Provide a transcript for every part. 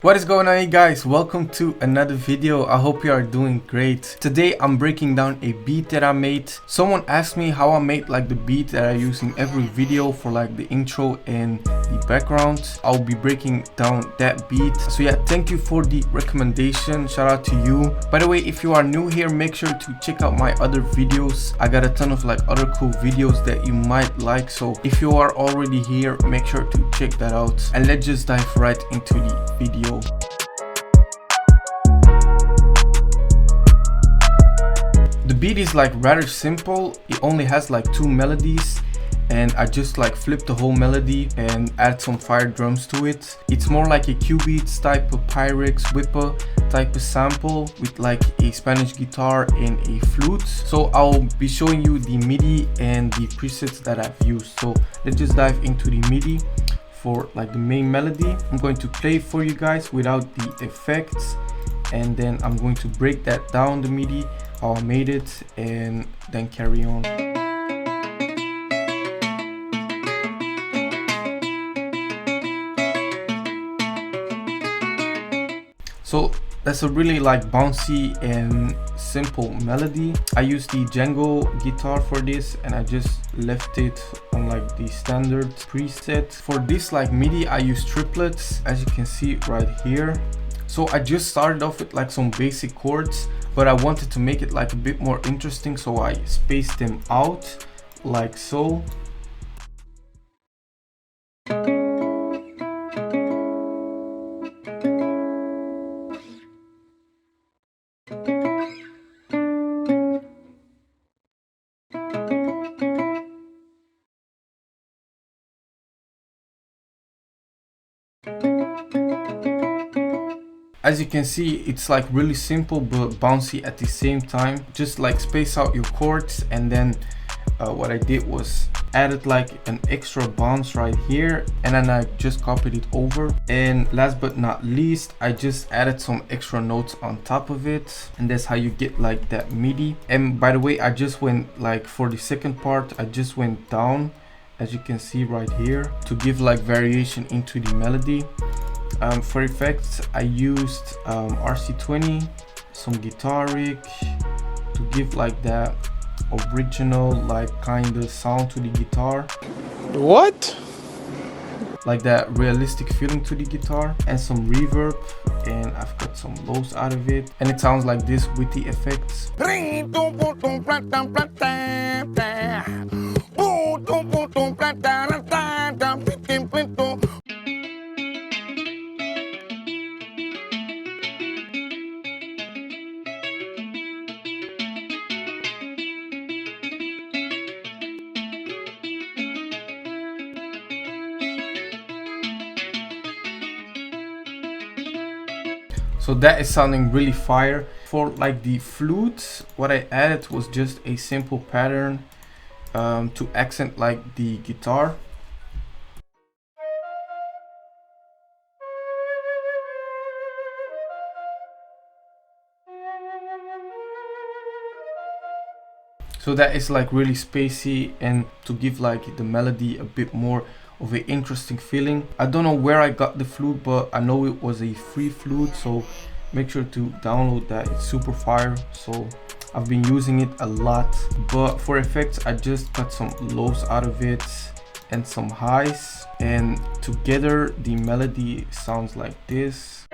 What is going on, you guys? Welcome to another video. I hope you are doing great. Today I'm breaking down a beat that I made. Someone asked me how I made like the beat that I use in every video for like the intro and the background. I'll be breaking down that beat. So yeah, thank you for the recommendation. Shout out to you. By the way, if you are new here, make sure to check out my other videos. I got a ton of like other cool videos that you might like. So if you are already here, make sure to check that out. And let's just dive right into the video. The beat is like rather simple. It only has like two melodies and I just like flipped the whole melody and add some fire drums to it. It's more like a CUBEATZ type of Pyrex WHIPPA type of sample with like a Spanish guitar and a flute. So I'll be showing you the MIDI and the presets that I've used. So let's just dive into the MIDI. For like the main melody, I'm going to play for you guys without the effects, and then I'm going to break that down, the MIDI, how I made it, and then carry on. So that's a really like bouncy and simple melody. I used the Django guitar for this and I just left it on like the standard preset. For this like MIDI I use triplets, as you can see right here. So I just started off with like some basic chords, but I wanted to make it like a bit more interesting, so I spaced them out like so. As you can see, it's like really simple but bouncy at the same time. Just like space out your chords, and then what I did was added like an extra bounce right here, and then I just copied it over. And last but not least, I just added some extra notes on top of it, and that's how you get like that MIDI. And by the way, I just went like for the second part, I just went down, as you can see right here, to give like variation into the melody. For effects, I used RC20, some guitar rig to give like that original like kind of sound to the guitar. What? Like that realistic feeling to the guitar, and some reverb, and I've got some lows out of it, and it sounds like this with the effects. So that is sounding really fire. For like the flute, what I added was just a simple pattern to accent like the guitar. So that is like really spacey, and to give like the melody a bit more of an interesting feeling. I don't know where I got the flute, but I know it was a free flute, so make sure to download that. It's super fire, so I've been using it a lot. But for effects, I just got some lows out of it and some highs, and together the melody sounds like this.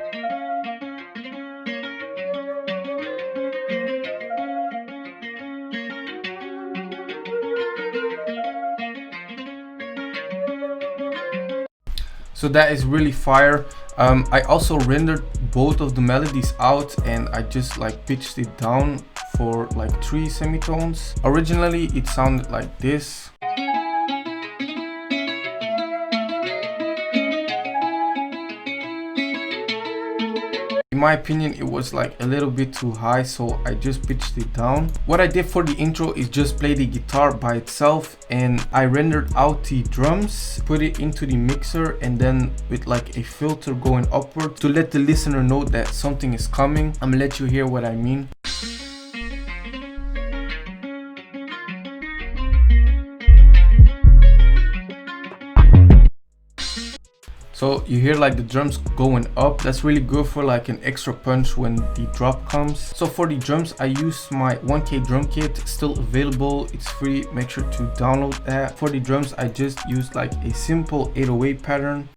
So that is really fire. I also rendered both of the melodies out, and I just like pitched it down for like 3 semitones. Originally it sounded like this. In my opinion, it was like a little bit too high, so I just pitched it down. What I did for the intro is just play the guitar by itself, and I rendered out the drums, put it into the mixer, and then with like a filter going upward to let the listener know that something is coming. I'm gonna let you hear what I mean. So you hear like the drums going up. That's really good for like an extra punch when the drop comes. So for the drums, I used my 1K drum kit, still available. It's free. Make sure to download that. For the drums, I just used like a simple 808 pattern.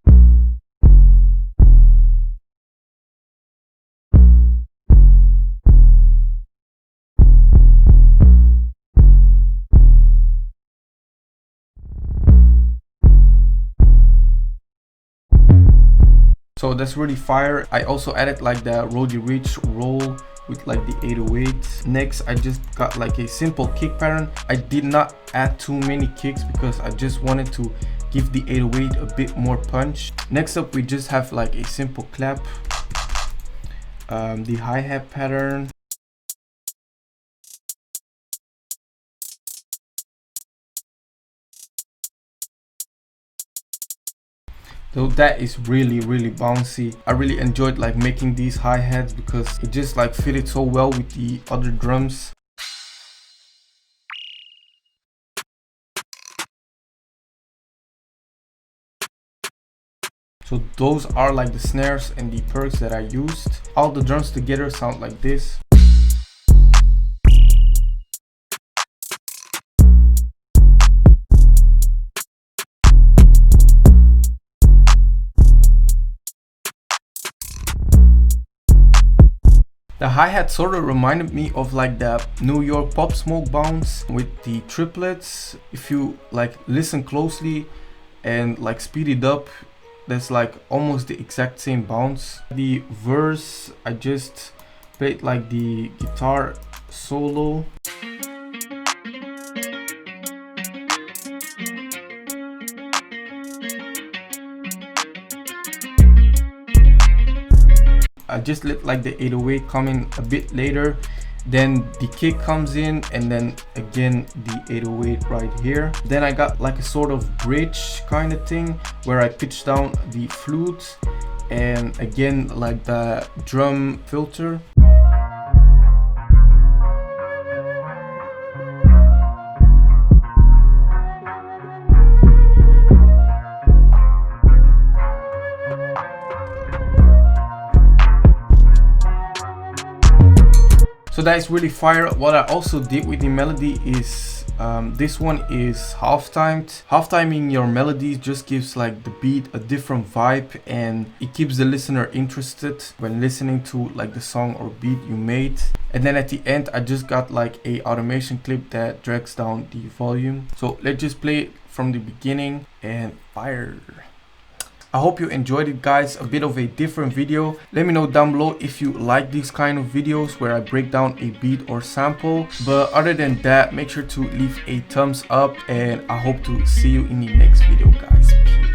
So that's really fire. I also added like the Roddy Rich roll with like the 808. Next, I just got like a simple kick pattern. I did not add too many kicks because I just wanted to give the 808 a bit more punch. Next up, we just have like a simple clap, the hi-hat pattern. So that is really bouncy. I really enjoyed like making these hi-hats because it just like fitted so well with the other drums. So those are like the snares and the perks that I used. All the drums together sound like this. The hi-hat sort of reminded me of like the New York Pop Smoke bounce with the triplets. If you like listen closely and like speed it up, that's like almost the exact same bounce. The verse, I just played like the guitar solo. I just let like the 808 come in a bit later, then the kick comes in, and then again the 808 right here. Then I got like a sort of bridge kind of thing where I pitched down the flute and again like the drum filter. So that is really fire. What I also did with the melody is this one is half-timed. Half-timing your melodies just gives like the beat a different vibe, and it keeps the listener interested when listening to like the song or beat you made. And then at the end, I just got like a automation clip that drags down the volume. So let's just play it from the beginning and fire. I hope you enjoyed it, guys. A bit of a different video. Let me know down below if you like these kind of videos where I break down a beat or sample. But other than that, make sure to leave a thumbs up, and I hope to see you in the next video, guys. Peace.